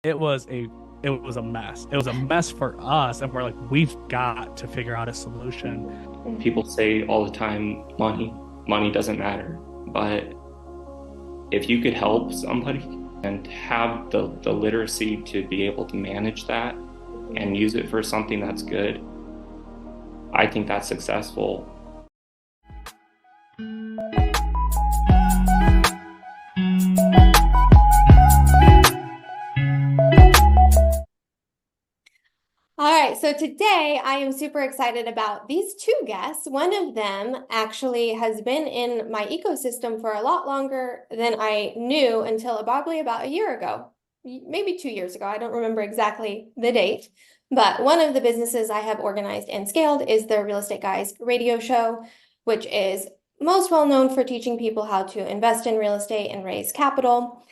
it was a mess. It was a mess for us, and we're like, we've got to figure out a solution. People say all the time, money doesn't matter. But if you could help somebody and have the literacy to be able to manage that and use it for something that's good, I think that's successful. All right, so today I am super excited about these two guests. One of them actually has been in my ecosystem for a lot longer than I knew until probably about a year ago, maybe 2 years ago. I don't remember exactly the date, but one of the businesses I have organized and scaled is the Real Estate Guys radio show, which is most well known for teaching people how to invest in real estate and raise capital.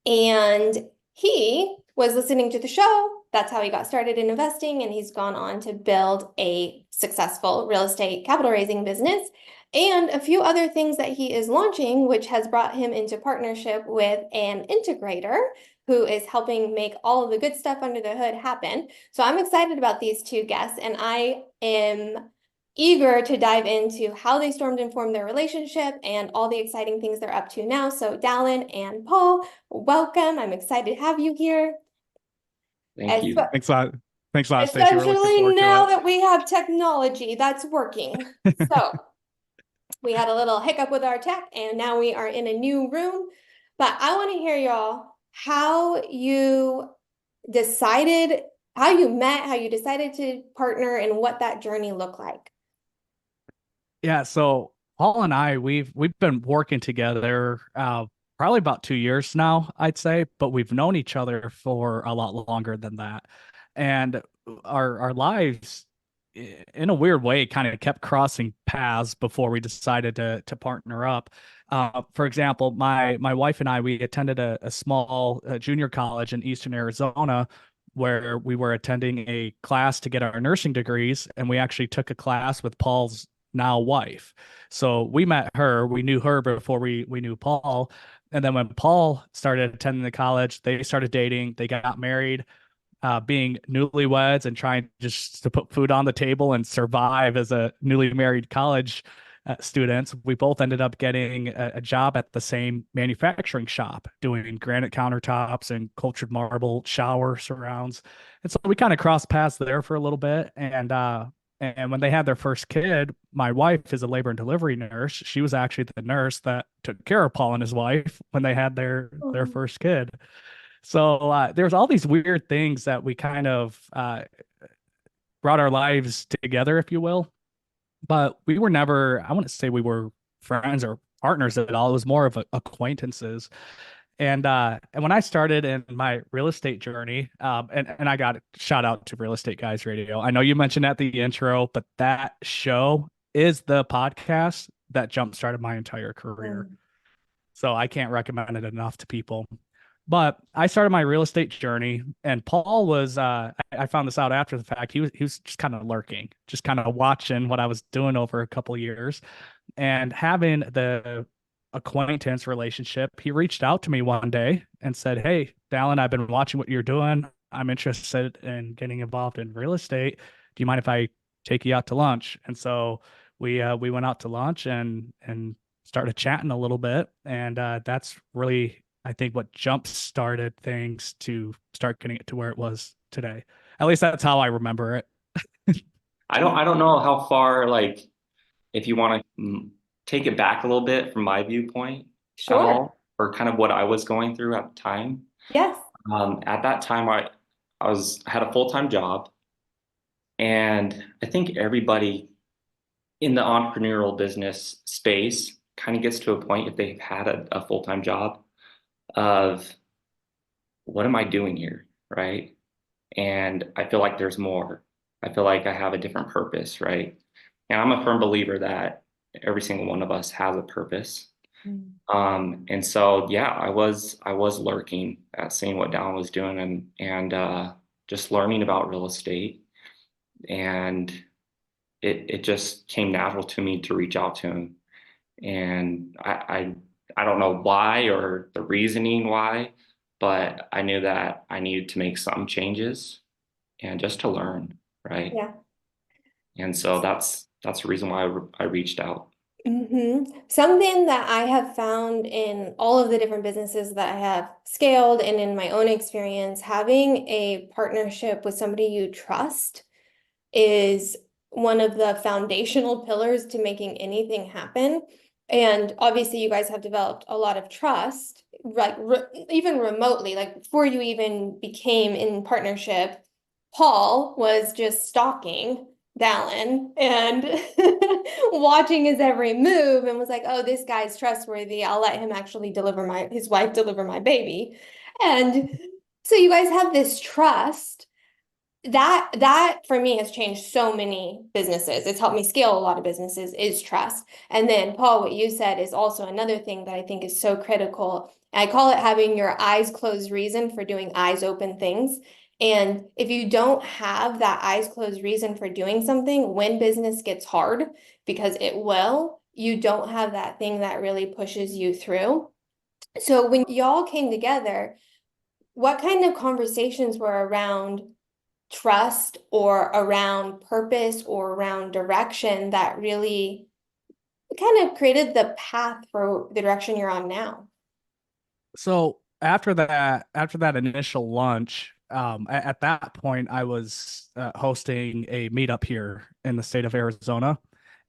And he was listening to the show. That's how he got started in investing. And he's gone on to build a successful real estate capital raising business and a few other things that he is launching, which has brought him into partnership with an integrator who is helping make all of the good stuff under the hood happen. So I'm excited about these two guests, and I am eager to dive into how they stormed and formed their relationship and all the exciting things they're up to now. So Dallon and Paul, welcome. I'm excited to have you here. Thank you. Thanks a lot, Stacey. We're looking Especially forward to now it. that we have technology that's working. So we had a little hiccup with our tech, and now we are in a new room. But I want to hear y'all how you decided, how you met, how you decided to partner, and what that journey looked like. Yeah, so Paul and I, we've been working together probably about 2 years now, I'd say, but we've known each other for a lot longer than that. And our lives in a weird way kind of kept crossing paths before we decided to partner up. For example, my wife and I, we attended a small junior college in Eastern Arizona where we were attending a class to get our nursing degrees, and we actually took a class with Paul's now wife. So we met her, we knew her before we knew Paul. And then when Paul started attending the college, they started dating, they got married, being newlyweds and trying just to put food on the table and survive as a newly married college students. We both ended up getting a job at the same manufacturing shop doing granite countertops and cultured marble shower surrounds. And so we kind of crossed paths there for a little bit. And when they had their first kid, my wife is a labor and delivery nurse. She was actually the nurse that took care of Paul and his wife when they had their Mhm. first kid. So there's all these weird things that we kind of brought our lives together, if you will. But we were never, I wouldn't say we were friends or partners at all. It was more of acquaintances. And when I started in my real estate journey, and I got shout out to Real Estate Guys Radio. I know you mentioned at the intro, but that show is the podcast that jump started my entire career. Mhm. So I can't recommend it enough to people. But I started my real estate journey, and Paul was I found this out after the fact. He was just kind of lurking, just kind of watching what I was doing over a couple of years and having the acquaintance relationship. He reached out to me one day and said, "Hey, Dallon, I've been watching what you're doing. I'm interested in getting involved in real estate. Do you mind if I take you out to lunch?" And so we went out to lunch and started chatting a little bit, and that's really, I think, what jump started things to start getting it to where it was today. At least that's how I remember it. I don't know how far, like, if you want to take it back a little bit from my viewpoint at Sure. all, or kind of what I was going through at the time. Yes. At that time, I had a full-time job, and I think everybody in the entrepreneurial business space kind of gets to a point if they've had a full-time job of what am I doing here, right? And I feel like there's more. I feel like I have a different purpose, right? And I'm a firm believer that every single one of us has a purpose. Mm. And so yeah, I was lurking at seeing what Dallin was doing and just learning about real estate. And it just came natural to me to reach out to him. And I don't know why or the reasoning why, but I knew that I needed to make some changes and just to learn, right? Yeah. And so that's the reason why I reached out. Something that I have found in all of the different businesses that I have scaled and in my own experience, having a partnership with somebody you trust is one of the foundational pillars to making anything happen. And obviously, you guys have developed a lot of trust, like even remotely, like before you even became in partnership, Paul was just stalking Dallon and watching his every move and was like, oh, this guy's trustworthy. I'll let him actually his wife deliver my baby. And so you guys have this trust that for me has changed so many businesses. It's helped me scale a lot of businesses is trust. And then Paul, what you said is also another thing that I think is so critical. I call it having your eyes closed reason for doing eyes open things. And if you don't have that eyes closed reason for doing something when business gets hard, because it will, you don't have that thing that really pushes you through. So when y'all came together, what kind of conversations were around trust or around purpose or around direction that really kind of created the path for the direction you're on now? So after that initial lunch, at that point, I was hosting a meetup here in the state of Arizona,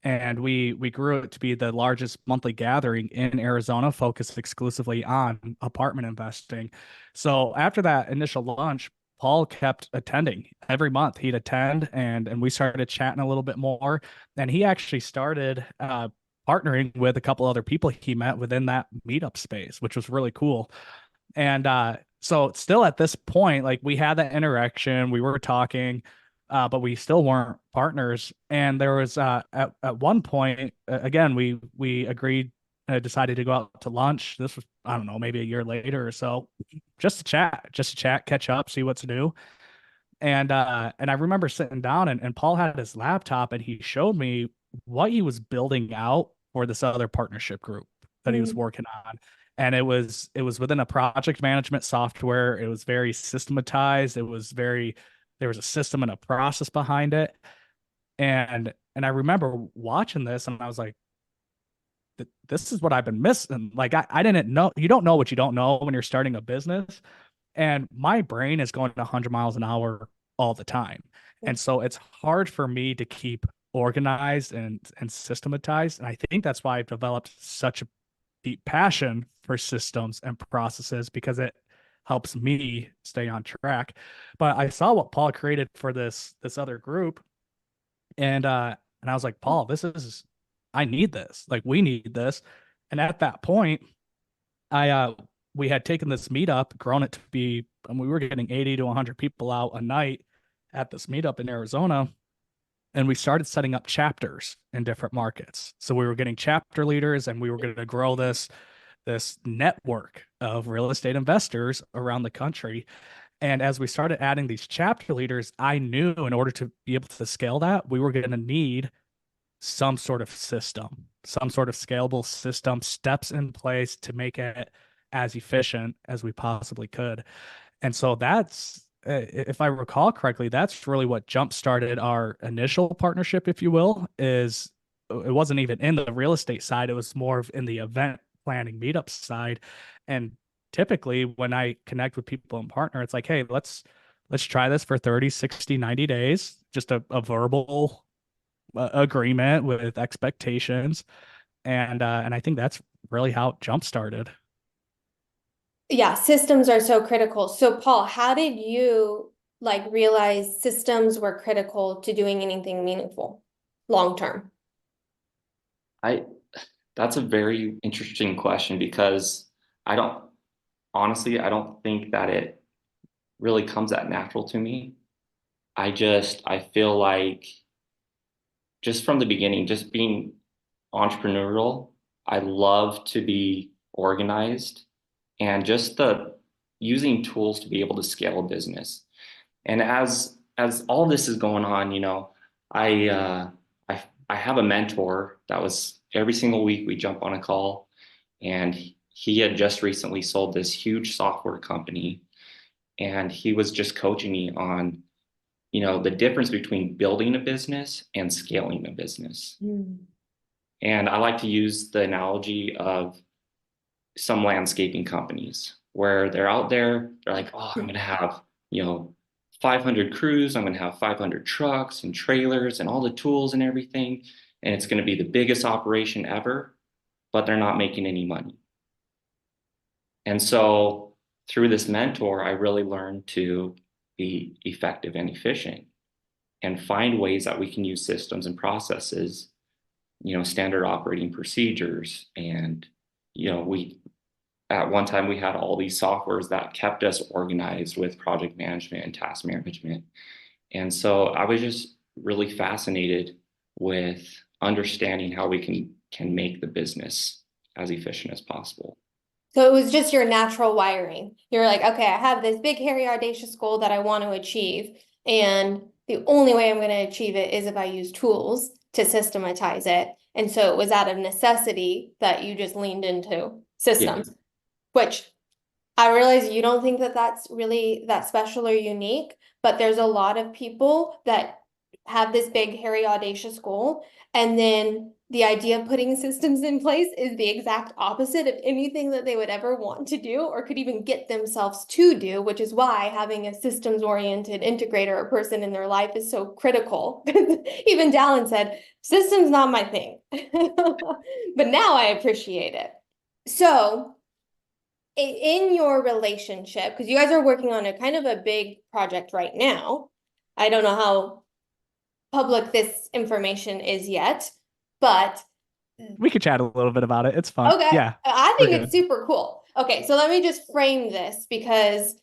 and we grew it to be the largest monthly gathering in Arizona, focused exclusively on apartment investing. So after that initial lunch, Paul kept attending every month. He'd attend, and we started chatting a little bit more. And he actually started partnering with a couple other people he met within that meetup space, which was really cool. And so still at this point, like we had that interaction, we were talking, but we still weren't partners. And there was at one point, again, we agreed, decided to go out to lunch. This was, I don't know, maybe a year later or so, just to chat, catch up, see what's new. And I remember sitting down, and Paul had his laptop and he showed me what he was building out for this other partnership group that he was Mm. working on. And it was within a project management software. It was very systematized. There was a system and a process behind it. And I remember watching this and I was like, this is what I've been missing. Like I didn't know, you don't know what you don't know when you're starting a business. And my brain is going 100 miles an hour all the time. And so it's hard for me to keep organized and systematized. And I think that's why I've developed such a deep passion for systems and processes, because it helps me stay on track. But I saw what Paul created for this other group, and I was like, Paul, this is, I need this. Like we need this. And at that point, I we had taken this meetup, grown it to be, and we were getting 80 to 100 people out a night at this meetup in Arizona. And we started setting up chapters in different markets. So we were getting chapter leaders, and we were going to grow this network of real estate investors around the country. And as we started adding these chapter leaders, I knew in order to be able to scale that, we were going to need some sort of system, some sort of scalable system, steps in place to make it as efficient as we possibly could. And so that's, if I recall correctly, that's really what jump started our initial partnership, if you will. Is it wasn't even in the real estate side, it was more of in the event planning meetup side. And typically when I connect with people and partner, it's like, hey, let's try this for 30, 60, 90 days, just a verbal agreement with expectations. And I think that's really how it jump started. Yeah, systems are so critical. So Paul, how did you like realize systems were critical to doing anything meaningful long term? I That's a very interesting question because I don't honestly, I don't think that it really comes that natural to me. I feel like just from the beginning, just being entrepreneurial, I love to be organized and just the using tools to be able to scale a business. And as all this is going on, I I have a mentor that was every single week we jump on a call, and he had just recently sold this huge software company, and he was just coaching me on, the difference between building a business and scaling a business. Mm. And I like to use the analogy of some landscaping companies where they're out there, they're like, oh, I'm going to have, you know, 500 crews, I'm going to have 500 trucks and trailers and all the tools and everything. And it's going to be the biggest operation ever, but they're not making any money. And so through this mentor, I really learned to be effective and efficient and find ways that we can use systems and processes, standard operating procedures. And, we at one time we had all these softwares that kept us organized with project management and task management. And so I was just really fascinated with understanding how we can make the business as efficient as possible. So it was just your natural wiring. You're like, okay, I have this big, hairy, audacious goal that I want to achieve. And the only way I'm going to achieve it is if I use tools to systematize it. And so it was out of necessity that you just leaned into systems, which I realize you don't think that that's really that special or unique, but there's a lot of people that have this big, hairy, audacious goal. And then the idea of putting systems in place is the exact opposite of anything that they would ever want to do or could even get themselves to do, which is why having a systems-oriented integrator or person in their life is so critical. Even Dallon said, systems not my thing. But now I appreciate it. So in your relationship, because you guys are working on a kind of a big project right now, I don't know how public this information is yet, but We could chat a little bit about it. It's fun. okay, Yeah, I we're think it's good. super cool. Okay, so let me just frame this because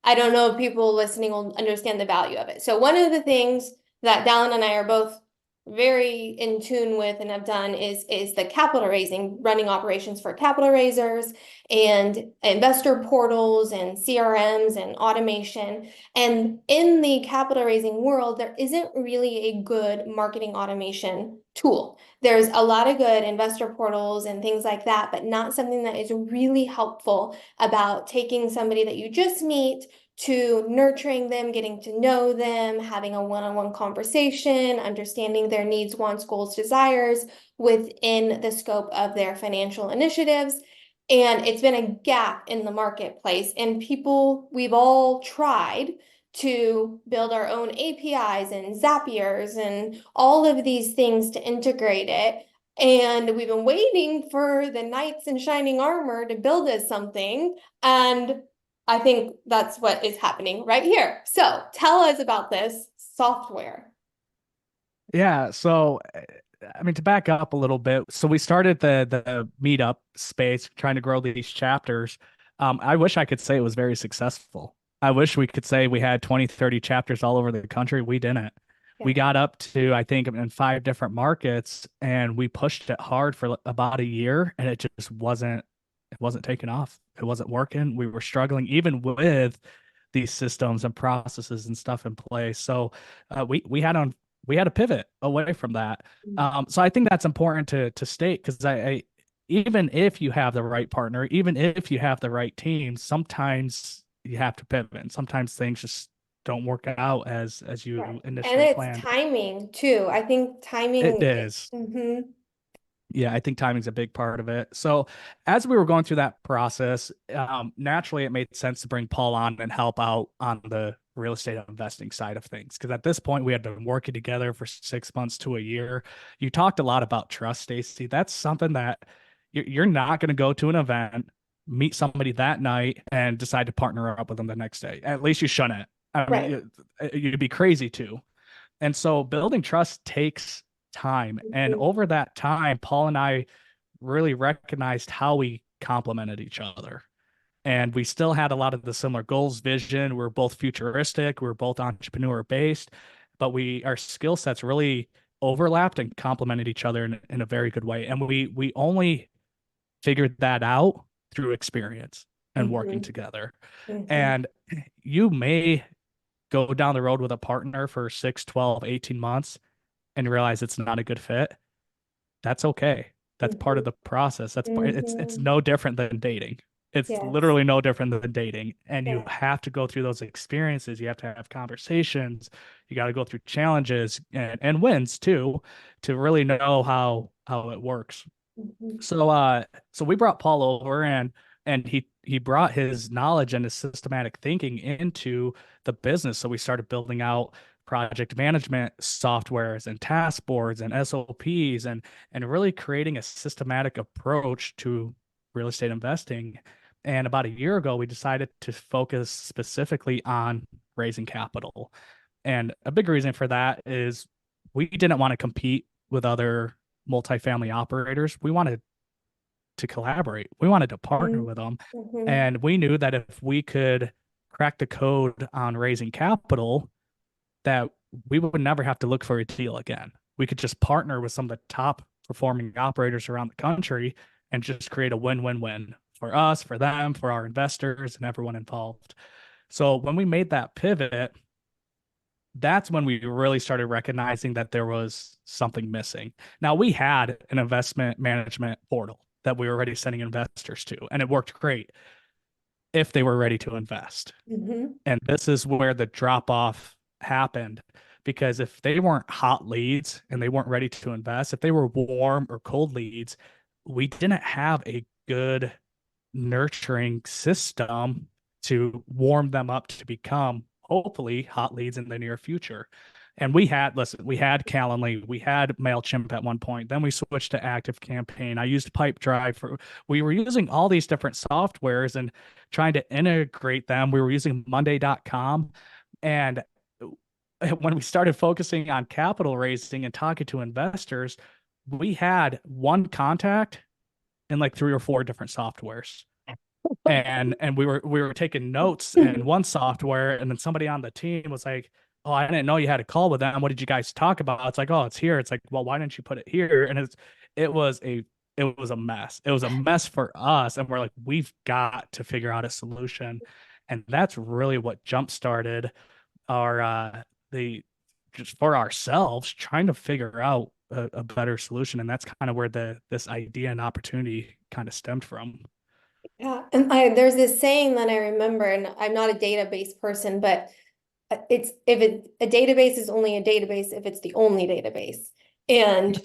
I don't know if people listening will understand the value of it. So one of the things that Dallon and I are both very in tune with and have done is the capital raising, running operations for capital raisers and investor portals and CRMs and automation. And in the capital raising world, there isn't really a good marketing automation tool. There's a lot of good investor portals and things like that, but not something that is really helpful about taking somebody that you just meet to nurturing them, getting to know them, having a one-on-one conversation, understanding their needs, wants, goals, desires within the scope of their financial initiatives. And it's been a gap in the marketplace. And we've all tried to build our own APIs and Zapiers and all of these things to integrate it. And we've been waiting for the knights in shining armor to build us something. And I think that's what is happening right here. So tell us about this software. Yeah. So, I mean, to back up a little bit, so we started the meetup space, trying to grow these chapters. I wish I could say it was very successful. I wish we could say we had 20, 30 chapters all over the country. We didn't. Yeah. We got up to, I think, in 5 different markets, and we pushed it hard for about a year, and it just wasn't taking off. It wasn't working. We were struggling even with these systems and processes and stuff in place. So we had to pivot away from that. So I think that's important to state, because I even if you have the right partner, even if you have the right team, sometimes you have to pivot, and sometimes things just don't work out as you Right. And initially it's planned. timing too. I think It timing. is. Mhm. Yeah, I think timing's a big part of it. So as we were going through that process, naturally it made sense to bring Paul on and help out on the real estate investing side of things. Because at this point, we had been working together for 6 months to a year. You talked a lot about trust, Stacy. That's something that you're not going to go to an event, meet somebody that night, and decide to partner up with them the next day. At least you shouldn't. I Right. mean, you'd be crazy to. And so building trust takes time. And Mhm. over that time, Paul and I really recognized how we complemented each other. And we still had a lot of the similar goals, vision. We're both futuristic, we're both entrepreneur based, but our skill sets really overlapped and complemented each other in a very good way. And we only figured that out through experience and working Mhm. together. Mhm. And you may go down the road with a partner for 6, 12, 18 months and realize it's not a good fit. That's okay. That's part of the process. It's Mhm. no different than dating. It's Yes. literally no different than dating. And you Yes. have to go through those experiences. You have to have conversations. You got to go through challenges and wins too, to really know how it works. Mhm. So we brought Paul over, and he brought his knowledge and his systematic thinking into the business. So we started building out project management softwares and task boards and SOPs, and really creating a systematic approach to real estate investing. And about a year ago, we decided to focus specifically on raising capital. And a big reason for that is we didn't want to compete with other multifamily operators. We wanted to collaborate. We wanted to partner with them. Mhm. And we knew that if we could crack the code on raising capital, that we would never have to look for a deal again. We could just partner with some of the top performing operators around the country and just create a win-win-win for us, for them, for our investors, and everyone involved. So when we made that pivot, that's when we really started recognizing that there was something missing. Now, we had an investment management portal that we were already sending investors to, and it worked great if they were ready to invest. Mhm. And this is where the drop off happened, because if they weren't hot leads and they weren't ready to invest, if they were warm or cold leads, we didn't have a good nurturing system to warm them up to become hopefully hot leads in the near future. And we had Calendly, we had MailChimp at one point. Then we switched to Active Campaign. I used Pipedrive we were using all these different softwares and trying to integrate them. We were using Monday.com. And when we started focusing on capital raising and talking to investors, we had one contact in like three or four different softwares, and we were taking notes in one software, and then somebody on the team was like, oh, I didn't know you had a call with them. What did you guys talk about? It's like, oh, it's here. It's like, well, why didn't you put it here? And it was a it was a mess. It was a mess for us, and we're like, we've got to figure out a solution. And that's really what jump started our the just for ourselves trying to figure out a better solution. And that's kind of where this idea and opportunity kind of stemmed from. Yeah, and there's this saying that I remember, and I'm not a database person, but it's if a database is only a database if it's the only database. And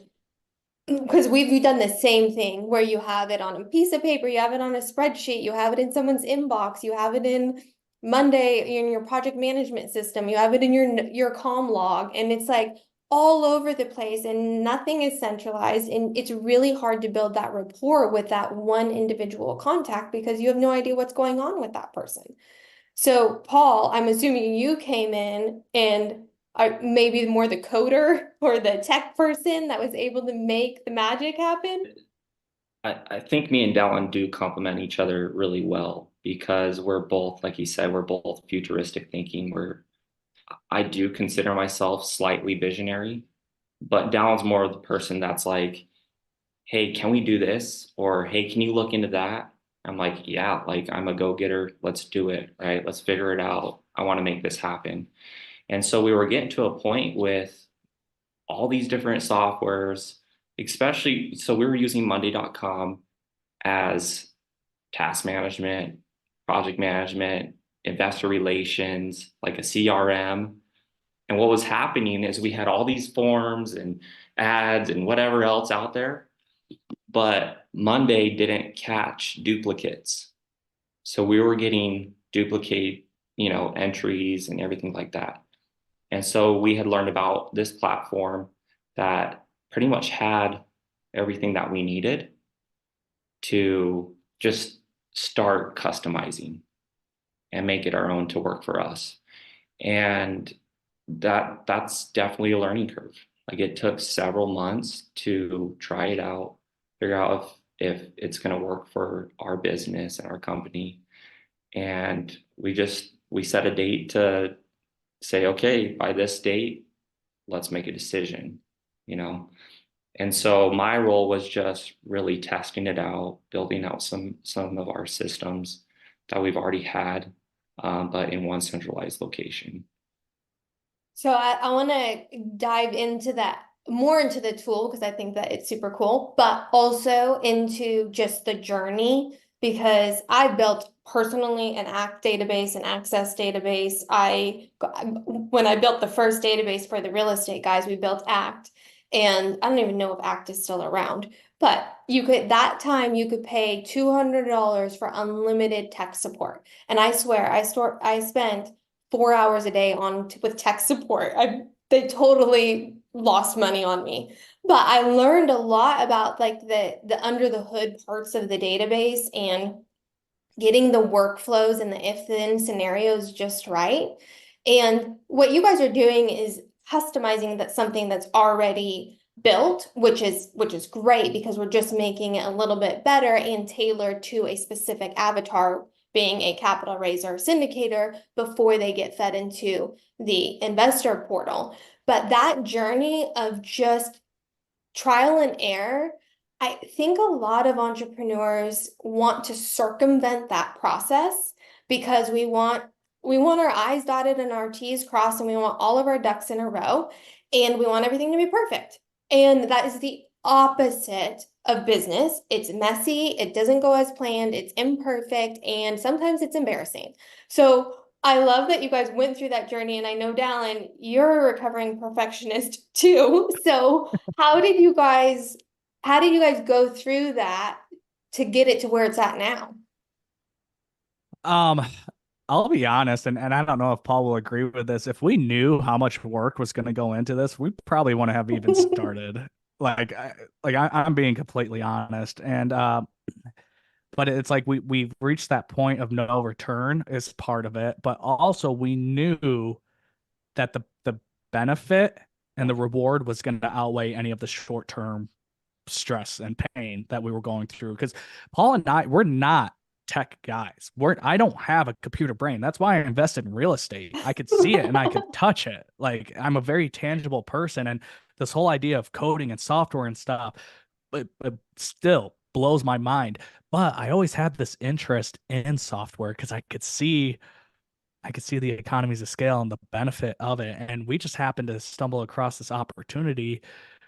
because we've done the same thing where you have it on a piece of paper, you have it on a spreadsheet, you have it in someone's inbox, you have it in Monday in your project management system, you have it in your comm log, and it's like all over the place and nothing is centralized. And it's really hard to build that rapport with that one individual contact because you have no idea what's going on with that person. So, Paul, I'm assuming you came in and are maybe more the coder or the tech person that was able to make the magic happen. I think me and Dallon do complement each other really well because we're both, like you said, we're both futuristic thinking. I do consider myself slightly visionary, but Dallon's more of the person that's like, hey, can we do this? Or hey, can you look into that? I'm like, yeah, like I'm a go-getter. Let's do it, right? Let's figure it out. I want to make this happen. And so we were getting to a point with all these different softwares, especially, so we were using Monday.com as task management, project management, investor relations, like a CRM. And what was happening is we had all these forms and ads and whatever else out there, but Monday didn't catch duplicates. So we were getting duplicate, entries and everything like that. And so we had learned about this platform that pretty much had everything that we needed to just start customizing and make it our own to work for us. And that's definitely a learning curve. Like it took several months to try it out, figure out if it's going to work for our business and our company. And we set a date to say, okay, by this date, let's make a decision, you know? And so my role was just really testing it out, building out some of our systems that we've already had, but in one centralized location. So I want to dive into that more into the tool because I think that it's super cool, but also into just the journey because I built personally an ACT database, an access database. When I built the first database for the real estate guys, we built ACT, and I don't even know if ACT is still around. But you could that time you could pay $200 for unlimited tech support, and I swear I spent 4 hours a day on with tech support. They totally lost money on me. But I learned a lot about like the under the hood parts of the database and getting the workflows and the if-then scenarios just right. And what you guys are doing is customizing that something that's already built, which is great because we're just making it a little bit better and tailored to a specific avatar, being a capital raiser syndicator before they get fed into the investor portal. But that journey of just trial and error, I think a lot of entrepreneurs want to circumvent that process because we want our I's dotted and our T's crossed, and we want all of our ducks in a row, and we want everything to be perfect. And that is the opposite of business. It's messy, it doesn't go as planned, it's imperfect, and sometimes it's embarrassing. So I love that you guys went through that journey, and I know, Dallon, you're a recovering perfectionist too. So how did you guys go through that to get it to where it's at now? Um, I'll be honest, and I don't know if Paul will agree with this. If we knew how much work was going to go into this, we probably wouldn't have even started. I'm being completely honest, and but it's like we've reached that point of no return is part of it, but also we knew that the benefit and the reward was going to outweigh any of the short term stress and pain that we were going through. Because Paul and we're not tech guys. I don't have a computer brain. That's why I invested in real estate. I could see it and I could touch it. Like I'm a very tangible person, and this whole idea of coding and software and stuff, but still blows my mind. But I always had this interest in software because I could see the economies of scale and the benefit of it. And we just happened to stumble across this opportunity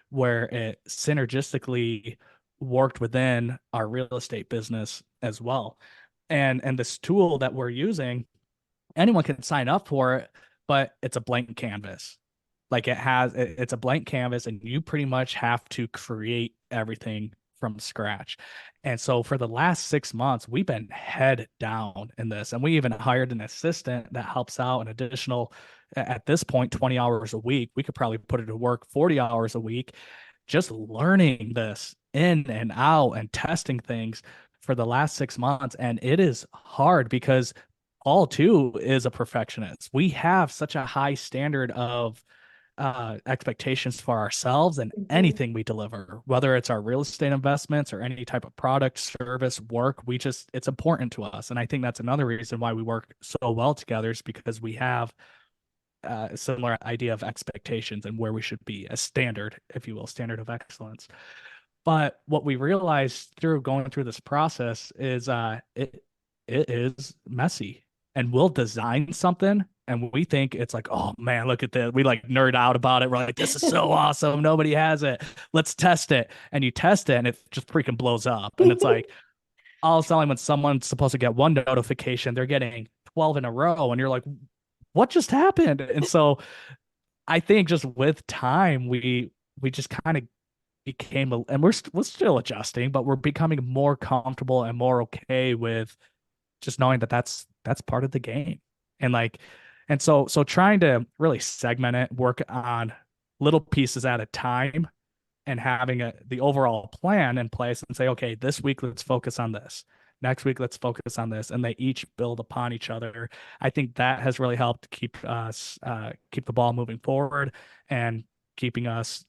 where it synergistically worked within our real estate business as well. And this tool that we're using, anyone can sign up for it, but it's a blank canvas. Like it's a blank canvas, and you pretty much have to create everything from scratch. And so for the last 6 months, we've been head down in this, and we even hired an assistant that helps out an additional, at this point, 20 hours a week. We could probably put it to work 40 hours a week, just learning this in and out and testing things for the last 6 months. And it is hard because Paul too is a perfectionist. We have such a high standard of expectations for ourselves and Mhm. anything we deliver, whether it's our real estate investments or any type of product, service, work. It's important to us. And I think that's another reason why we work so well together, is because we have a similar idea of expectations and where we should be, a standard, if you will, standard of excellence. But what we realized through going through this process is it is messy, and we'll design something and we think it's like, oh man, look at this. We like nerd out about it. We're like, this is so awesome. Nobody has it. Let's test it. And you test it and it just freaking blows up. And it's like all of a sudden when someone's supposed to get one notification, they're getting 12 in a row. And you're like, what just happened? And so I think just with time, we just kind of became and we're still adjusting, but we're becoming more comfortable and more okay with just knowing that that's part of the game. And so trying to really segment it, work on little pieces at a time, and having the overall plan in place and say, okay, this week let's focus on this, next week let's focus on this, and they each build upon each other. I think that has really helped keep us keep the ball moving forward and keeping us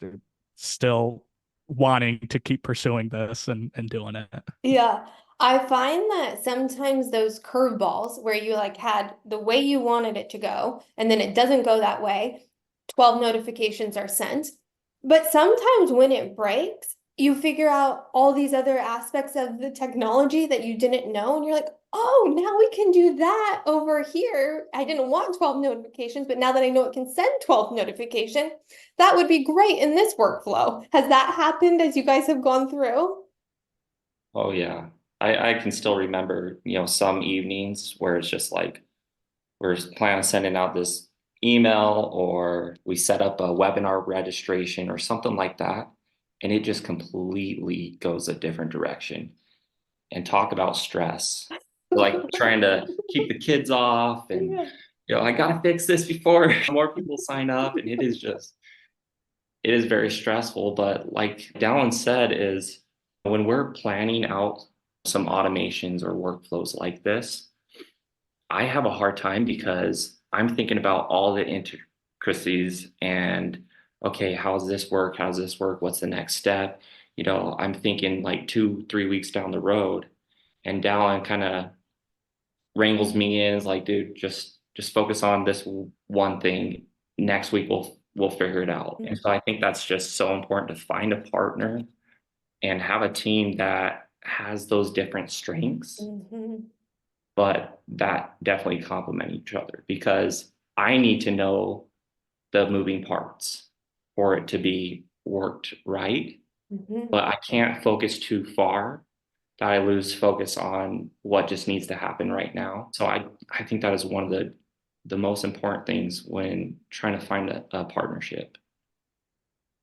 still wanting to keep pursuing this and doing it. Yeah, I find that sometimes those curveballs where you like had the way you wanted it to go, and then it doesn't go that way, 12 notifications are sent. But sometimes when it breaks, you figure out all these other aspects of the technology that you didn't know, and you're like, oh, now we can do that over here. I didn't want 12 notifications, but now that I know it can send 12 notifications, that would be great in this workflow. Has that happened as you guys have gone through? Oh yeah. I can still remember, some evenings where it's just like we're planning on sending out this email or we set up a webinar registration or something like that. And it just completely goes a different direction. And talk about stress. Like trying to keep the kids off and Yeah. I gotta fix this before more people sign up. And it is very stressful. But like Dallon said, is when we're planning out some automations or workflows like this, I have a hard time because I'm thinking about all the intricacies and okay, how's this work? How's this work? What's the next step? I'm thinking like 2, 3 weeks down the road, and Dallin kind of wrangles me in, is like, dude, just focus on this one thing. Next week we'll figure it out. And so I think that's just so important to find a partner and have a team that has those different strengths Mhm. but that definitely complement each other because I need to know the moving parts for it to be worked right. Mhm. But I can't focus too far that I lose focus on what just needs to happen right now. So I think that is one of the most important things when trying to find a partnership.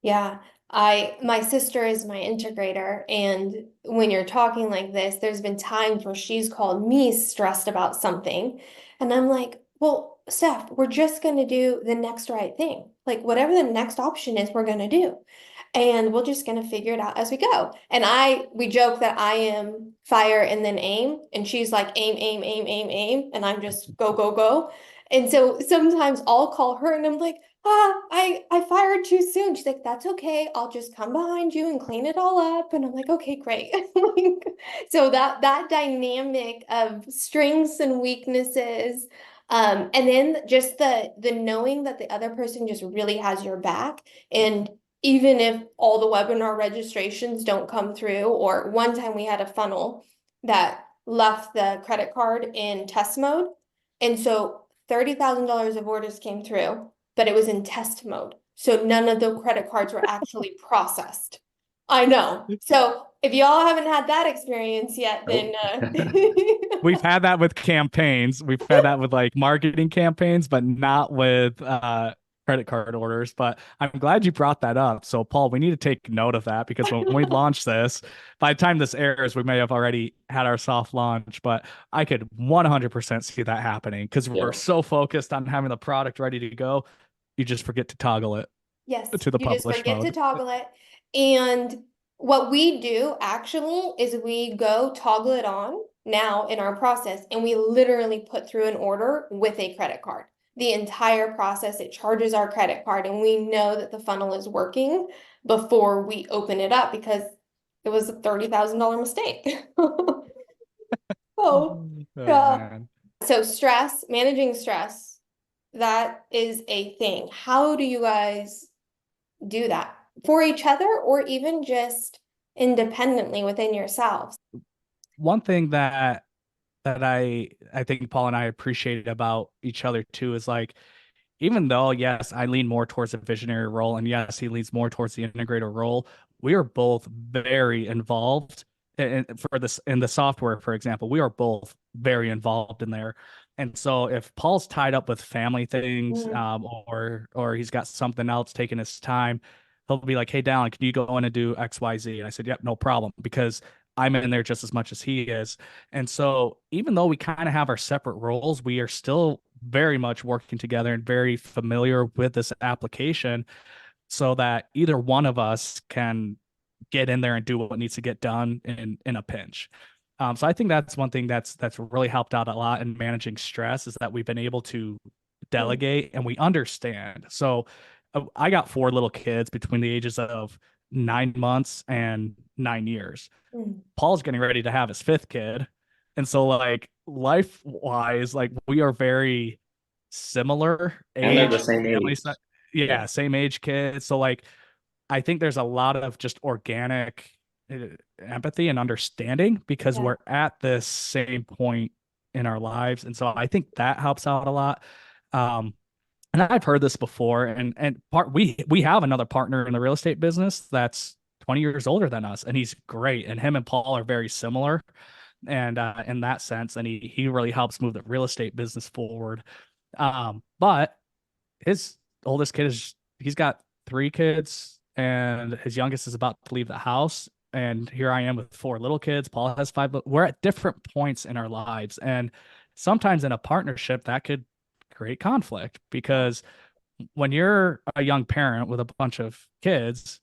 Yeah, my sister is my integrator, and when you're talking like this, there's been times where she's called me stressed about something, and I'm like, well, Steph, we're just gonna do the next right thing. Like whatever the next option is, we're gonna do. And we're just gonna figure it out as we go. And we joke that I am fire and then aim, and she's like aim, aim, aim, aim, aim, and I'm just go, go, go. And so sometimes I'll call her and I'm like, I fired too soon. She's like, that's okay. I'll just come behind you and clean it all up. And I'm like, okay, great. So that dynamic of strengths and weaknesses, and then just the knowing that the other person just really has your back. And even if all the webinar registrations don't come through, or one time we had a funnel that left the credit card in test mode. And so $30,000 of orders came through, but it was in test mode. So none of the credit cards were actually processed. I know. So if y'all haven't had that experience yet, then Nope. We've had that with campaigns. We've had that with like marketing campaigns, but not with credit card orders. But I'm glad you brought that up. So, Paul, we need to take note of that because when we launch this, by the time this airs, we may have already had our soft launch. But I could 100% see that happening because we're Yeah. so focused on having the product ready to go, you just forget to toggle it Yes, to the you just publish forget to mode. toggle it. And what we do actually is we go toggle it on now in our process, and we literally put through an order with a credit card. The entire process, it charges our credit card, and we know that the funnel is working before we open it up because it was a $30,000 mistake. Oh, Oh yeah. man. So stress, managing stress, that is a thing. How do you guys do that for each other or even just independently within yourselves? One thing that I think Paul and I appreciated about each other too is like even though yes, I lean more towards a visionary role and yes, he leans more towards the integrator role, we are both very involved for this in the software, for example, we are both very involved in there. And so if Paul's tied up with family things, Mm, or he's got something else taking his time, he'll be like, "Hey, Dallin, can you go in and do XYZ?" And I said, "Yep, no problem," because I'm in there just as much as he is. And so even though we kind of have our separate roles, we are still very much working together and very familiar with this application so that either one of us can get in there and do what needs to get done in a pinch. So I think that's one thing that's really helped out a lot in managing stress is that we've been able to mm, delegate and we understand. So I got 4 little kids between the ages of 9 months and 9 years. mm, Paul's getting ready to have his fifth kid. And so like life wise, like we are very similar And they're the age, same family age. size. Yeah. Yeah, same age kids. So like I think there's a lot of just organic empathy and understanding because Yeah. we're at this same point in our lives. And so I think that helps out a lot. Um, and I've heard this before, and we have another partner in the real estate business that's 20 years older than us, and he's great. And him and Paul are very similar, and in that sense, and he really helps move the real estate business forward. But his oldest kid is he's got three kids, and his youngest is about to leave the house. And here I am with four little kids. Paul has five, but we're at different points in our lives, and sometimes in a partnership that could create conflict because when you're a young parent with a bunch of kids,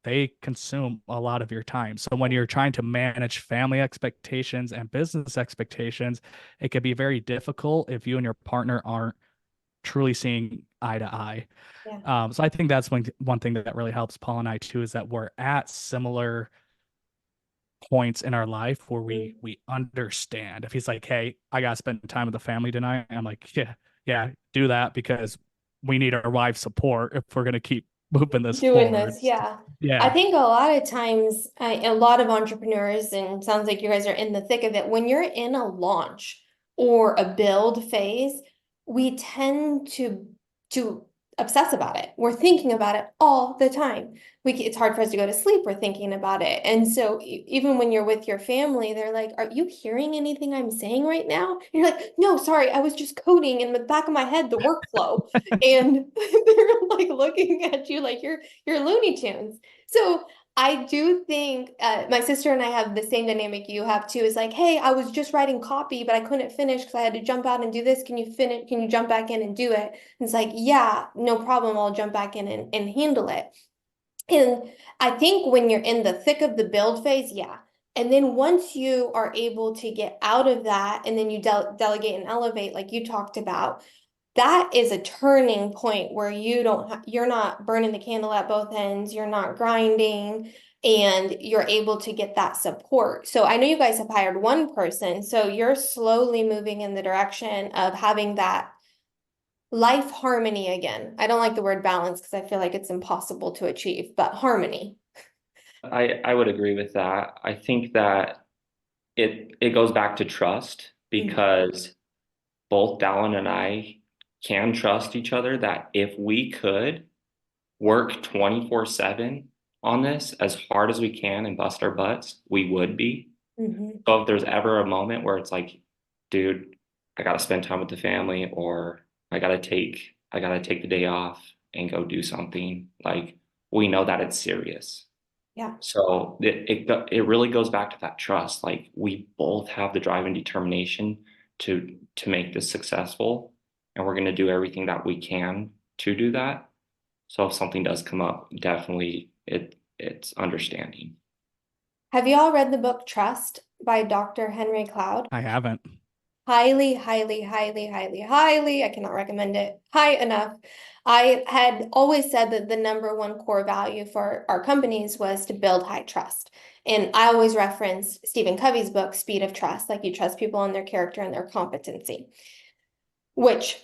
they consume a lot of your time. So when you're trying to manage family expectations and business expectations, it could be very difficult if you and your partner aren't truly seeing eye to eye. Yeah. So I think that's one thing that really helps Paul and I too is that we're at similar points in our life where we understand. If he's like, "Hey, I gotta spend time with the family tonight," I'm like, "Yeah, do that because we need our wife's support if we're gonna keep moving this Doing forward." this, yeah. I Yeah, think a lot of times, a lot of entrepreneurs, and sounds like you guys are in the thick of it, when you're in a launch or a build phase, we tend to obsess about it. We're thinking about it all the time. It's hard for us to go to sleep. We're thinking about it. And so even when you're with your family, they're like, "Are you hearing anything I'm saying right now?" And you're like, "No, sorry, I was just coding in the back of my head the workflow." And they're like looking at you like you're Looney Tunes. So I do think my sister and I have the same dynamic you have too. Is like, "Hey, I was just writing copy, but I couldn't finish because I had to jump out and do this. Can you finish? Can you jump back in and do it?" And it's like, "Yeah, no problem. I'll jump back in and handle it." And I think when you're in the thick of the build phase, yeah. And then once you are able to get out of that and then you delegate and elevate, like you talked about, that is a turning point where you're not burning the candle at both ends, you're not grinding, and you're able to get that support. So I know you guys have hired one person, so you're slowly moving in the direction of having that life harmony again. I don't like the word balance because I feel like it's impossible to achieve, but harmony. I would agree with that. I think that it goes back to trust Mhm. because both Dallon and I can trust each other that if we could work 24/7 on this as hard as we can and bust our butts, we would be. Mhm. So if there's ever a moment where it's like, dude, I gotta spend time with the family or I gotta take the day off and go do something, like we know that it's serious. Yeah. So it really goes back to that trust. Like we both have the drive and determination to make this successful, and we're gonna do everything that we can to do that. So if something does come up, definitely it's understanding. Have you all read the book Trust by Dr. Henry Cloud? I haven't. Highly, highly, highly, highly, highly. I cannot recommend it high enough. I had always said that the number one core value for our companies was to build high trust. And I always referenced Stephen Covey's book, Speed of Trust, like you trust people on their character and their competency, which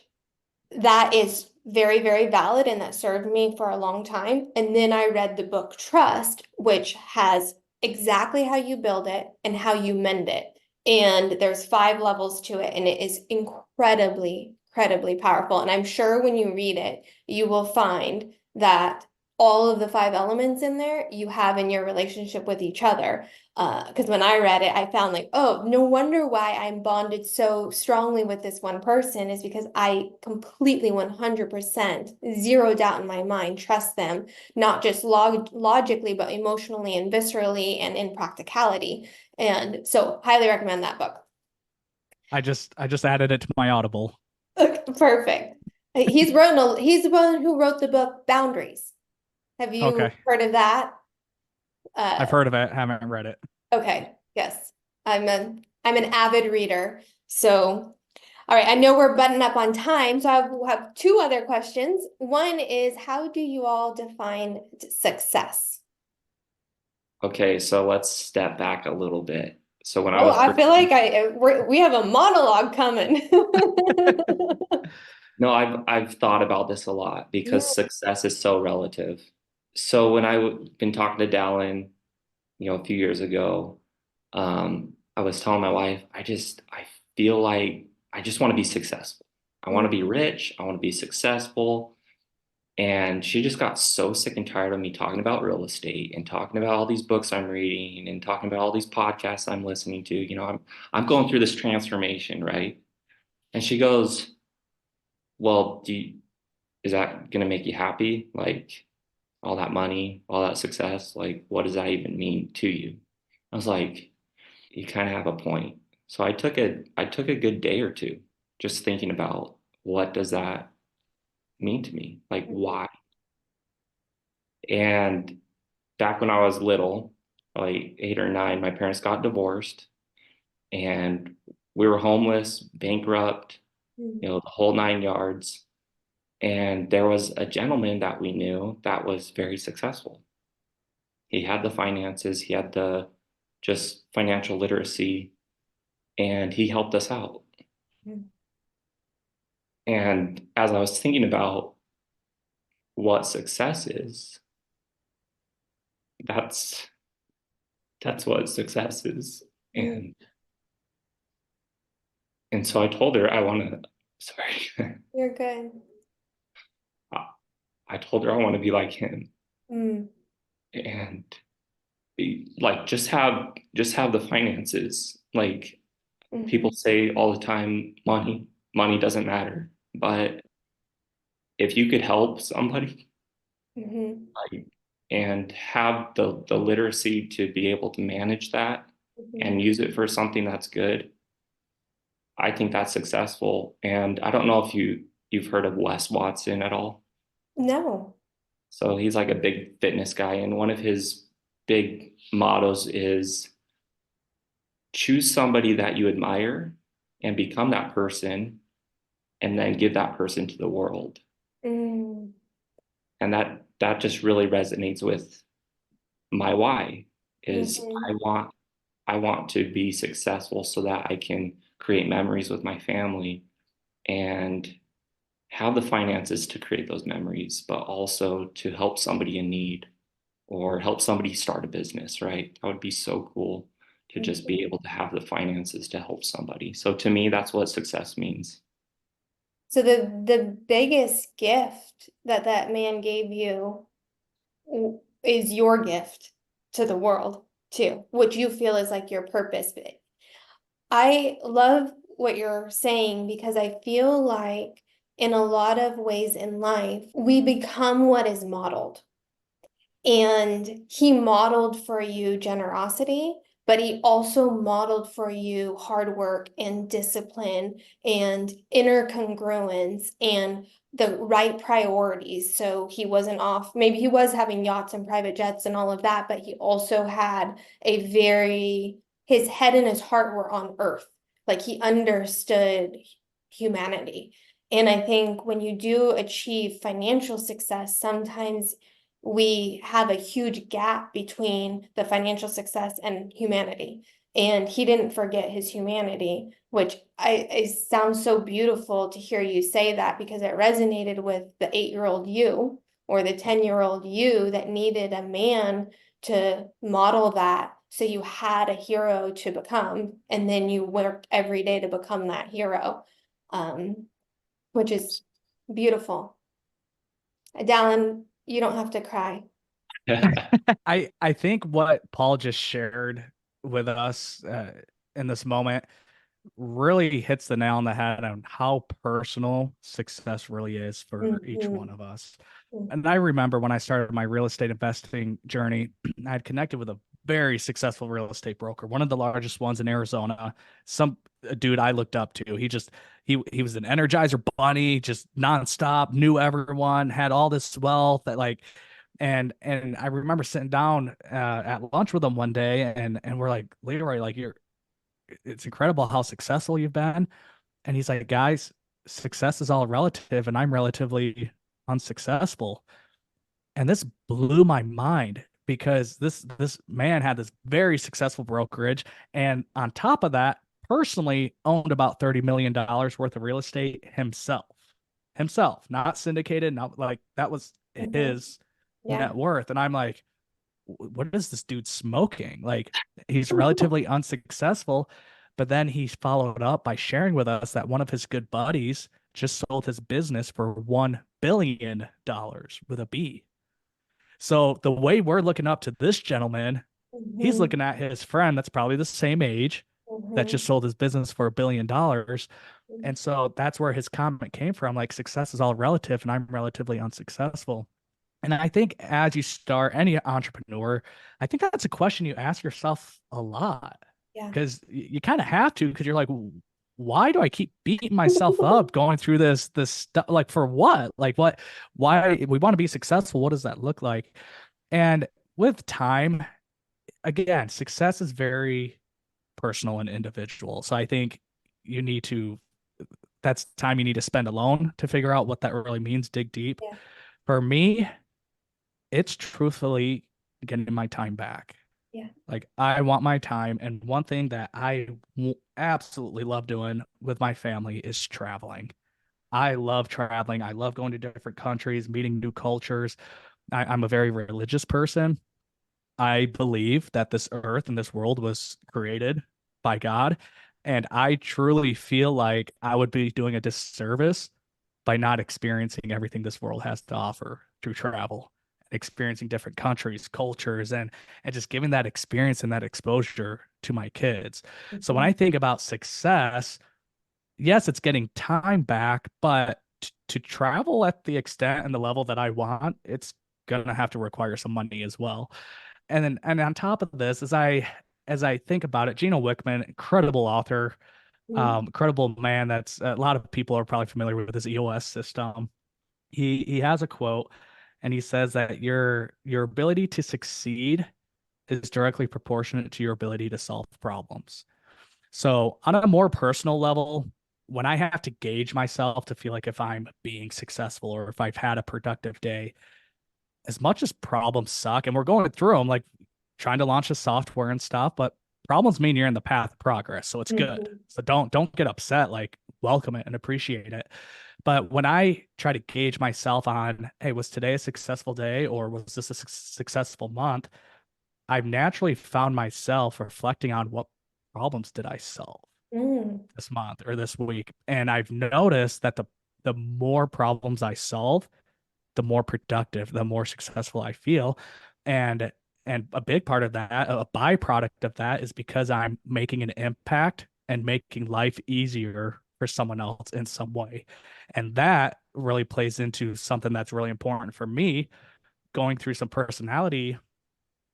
that is very, very valid. And that served me for a long time. And then I read the book Trust, which has exactly how you build it and how you mend it. And there's 5 levels to it, and it is incredibly, incredibly powerful. And I'm sure when you read it, you will find that all of the 5 elements in there you have in your relationship with each other. Because when I read it, I found like, oh, no wonder why I'm bonded so strongly with this one person is because I completely 100%, zero doubt in my mind, trust them, not just logically, but emotionally and viscerally and in practicality. And so highly recommend that book. I just added it to my Audible. Perfect. He's the one who wrote the book Boundaries. Have you Okay. heard of that? I've heard of it, haven't read it. Okay, yes. I'm an avid reader. So, all right, I know we're butting up on time, so I have 2 other questions. One is, how do you all define success? Okay, so let's step back a little bit. So when I Oh, was I feel like preparing, we have a monologue coming. no, I've thought about this a lot because Yeah. success is so relative. So when been talking to Dallon, a few years ago, I was telling my wife, I feel like I just want to be successful. I want to be rich. I want to be successful. And she just got so sick and tired of me talking about real estate and talking about all these books I'm reading and talking about all these podcasts I'm listening to. I'm going through this transformation, right? And she goes, "Well, is that gonna make you happy? Like all that money, all that success, like what does that even mean to you?" I was like, "You kind of have a point." So I took a good day or two just thinking about what does that mean to me? Like why? And back when I was little, like 8 or 9, my parents got divorced and we were homeless, bankrupt, the whole 9 yards. And there was a gentleman that we knew that was very successful. He had the finances, he had the just financial literacy, and he helped us out. And as I was thinking about what success is, that's that's what success is. And and so I told her I want to, sorry, You're good. I told her I want to be like him Mm. and like just have the finances. Like people say all the time, money doesn't matter. But if you could help somebody like, and have the literacy to be able to manage that and use it for something that's good, I think that's successful. And I don't know if you've heard of Wes Watson at all. No. So he's like a big fitness guy, and one of his big mottos is choose somebody that you admire and become that person and then give that person to the world. Mm. And that just really resonates with my why is I want to be successful so that I can create memories with my family and have the finances to create those memories, but also to help somebody in need or help somebody start a business, right? That would be so cool to just be able to have the finances to help somebody. So to me, that's what success means. So the biggest gift that that man gave you is your gift to the world too, which you feel is like your purpose. But I love what you're saying because I feel like in a lot of ways in life, we become what is modeled. And he modeled for you generosity, but he also modeled for you hard work and discipline and inner congruence and the right priorities. So he wasn't off, maybe he was having yachts and private jets and all of that, but he also had his head and his heart were on earth. Like he understood humanity. And I think when you do achieve financial success, sometimes we have a huge gap between the financial success and humanity. And he didn't forget his humanity, which it sounds so beautiful to hear you say that because it resonated with the 8-year-old you or the 10-year-old you that needed a man to model that. So you had a hero to become, and then you worked every day to become that hero, which is beautiful. Dallon, you don't have to cry. I think what Paul just shared with us in this moment really hits the nail on the head on how personal success really is for each one of us. And I remember when I started my real estate investing journey, I had connected with a very successful real estate broker, one of the largest ones in Arizona. A dude I looked up to. He was an Energizer bunny, just nonstop, knew everyone, had all this wealth that like and I remember sitting down at lunch with him one day and we're like, Leroy, like it's incredible how successful you've been. And he's like, guys, success is all relative and I'm relatively unsuccessful. And this blew my mind because this man had this very successful brokerage and on top of that, personally owned about $30 million worth of real estate himself. Himself, not syndicated, not like that was his Yeah. net worth. And I'm like, what is this dude smoking? Like, he's relatively unsuccessful, but then he followed up by sharing with us that one of his good buddies just sold his business for $1 billion with a B. So the way we're looking up to this gentleman, he's Mhm. looking at his friend that's probably the same age that just Mhm. sold his business for $1 billion. And so that's where his comment came from. Like, success is all relative, and I'm relatively unsuccessful. And I think as you start any entrepreneur, I think that's a question you ask yourself a lot, Yeah. because you kind of have to, because you're like, why do I keep beating myself up going through this stuff? Like, for what? Like, what? Why we want to be successful? What does that look like? And with time, again, success is very personal and individual. So I think you need to, that's time you need to spend alone to figure out what that really means, dig deep. Yeah. For me, it's truthfully getting my time back. Yeah. Like, I want my time. And one thing that I absolutely love doing with my family is traveling. I love traveling. I love going to different countries, meeting new cultures. I'm a very religious person. I believe that this earth and this world was created by God. And I truly feel like I would be doing a disservice by not experiencing everything this world has to offer through travel, experiencing different countries, cultures, and just giving that experience and that exposure to my kids. So when I Mhm. think about success, yes, it's getting time back, but to travel at the extent and the level that I want, it's gonna have to require some money as well. And on top of this, as I think about it, Gino Wickman, incredible author, Mhm. incredible man. That's a lot of people are probably familiar with his EOS system. He has a quote, and he says that your ability to succeed is directly proportionate to your ability to solve problems. So on a more personal level, when I have to gauge myself to feel like if I'm being successful or if I've had a productive day, as much as problems suck, and we're going through them, like trying to launch a software and stuff, but problems mean you're in the path of progress, so it's good. Mhm. So don't get upset, like welcome it and appreciate it. But when I try to gauge myself on, hey, was today a successful day or was this a successful month, I've naturally found myself reflecting on what problems did I solve Mm. this month or this week. And I've noticed that the more problems I solve, the more productive, the more successful I feel. And and a big part of that, a byproduct of that, is because I'm making an impact and making life easier for someone else in some way. And that really plays into something that's really important for me going through some personality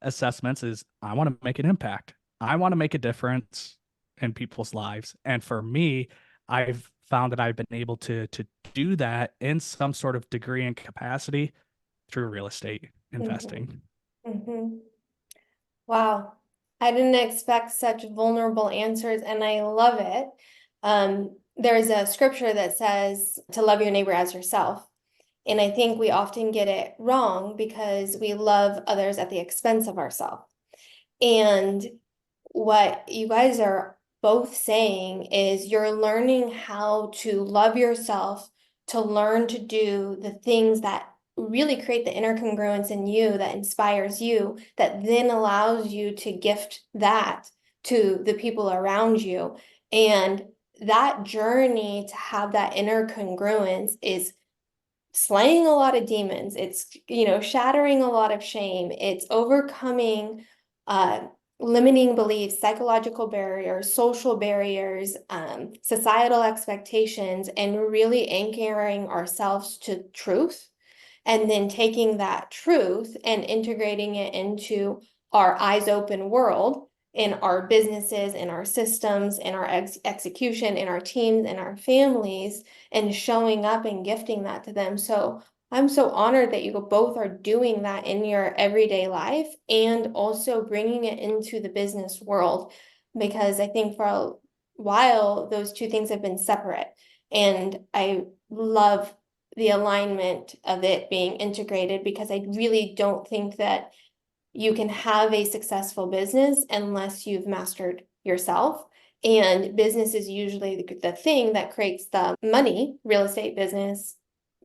assessments is I want to make an impact. I want to make a difference in people's lives. And for me, I've found that I've been able to do that in some sort of degree and capacity through real estate Mhm. investing. Mhm. Wow. I didn't expect such vulnerable answers, and I love it. There's a scripture that says to love your neighbor as yourself. And I think we often get it wrong because we love others at the expense of ourselves. And what you guys are both saying is you're learning how to love yourself, to learn to do the things that really create the inner congruence in you that inspires you, that then allows you to gift that to the people around you. And that journey to have that inner congruence is slaying a lot of demons. It's, shattering a lot of shame. It's overcoming uh, limiting beliefs, psychological barriers, social barriers, societal expectations, and really anchoring ourselves to truth. And then taking that truth and integrating it into our eyes open world in our businesses, in our systems, in our execution, in our teams, in our families, and showing up and gifting that to them. So I'm so honored that you both are doing that in your everyday life and also bringing it into the business world, because I think for a while those two things have been separate. And I love the alignment of it being integrated, because I really don't think that you can have a successful business unless you've mastered yourself. And business is usually the thing that creates the money, real estate business,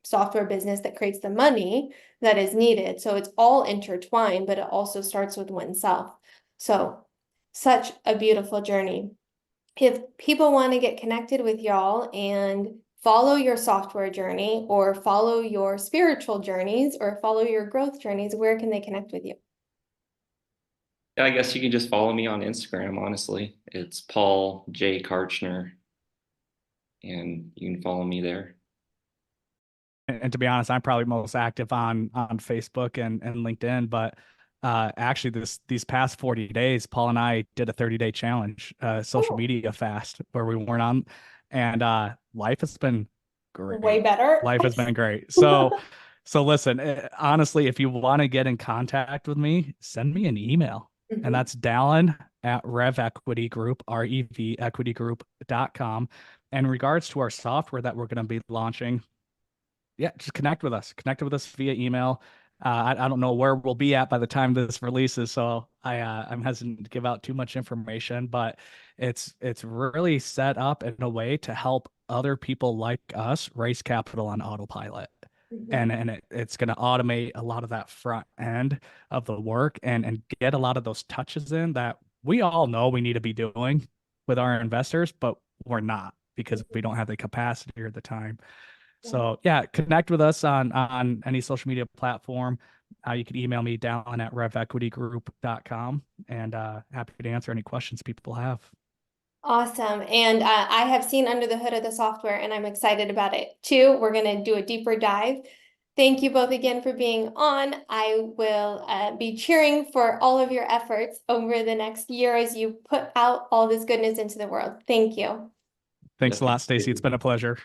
software business that creates the money that is needed. So it's all intertwined, but it also starts with oneself. So such a beautiful journey. If people want to get connected with y'all and follow your software journey or follow your spiritual journeys or follow your growth journeys, where can they connect with you? Yeah, I guess you can just follow me on Instagram, honestly. It's Paul J. Kartchner, and you can follow me there. And to be honest, I'm probably most active on Facebook and LinkedIn. But actually, these past 40 days, Paul and I did a 30-day challenge, social Oh, media fast, where we weren't on, and life has been way great. better. Life has been great. So listen, honestly, if you want to get in contact with me, send me an email, and Mhm. that's Dallon at Rev Equity Group, REV equitygroup.com. In regards to our software that we're going to be launching, yeah, just connect with us. Connect with us via email. I don't know where we'll be at by the time this releases, so I'm hesitant to give out too much information, but it's really set up in a way to help other people like us raise capital on autopilot. Mhm. And it's going to automate a lot of that front end of the work and get a lot of those touches in that we all know we need to be doing with our investors, but we're not because we don't have the capacity or the time. Yeah. So yeah, connect with us on any social media platform. You can email me down at revequitygroup.com, and happy to answer any questions people have. Awesome. And I have seen under the hood of the software and I'm excited about it too. We're going to do a deeper dive. Thank you both again for being on. I will be cheering for all of your efforts over the next year as you put out all this goodness into the world. Thank you. Thanks Yes, a thank lot, Stacy. It's you. been a pleasure.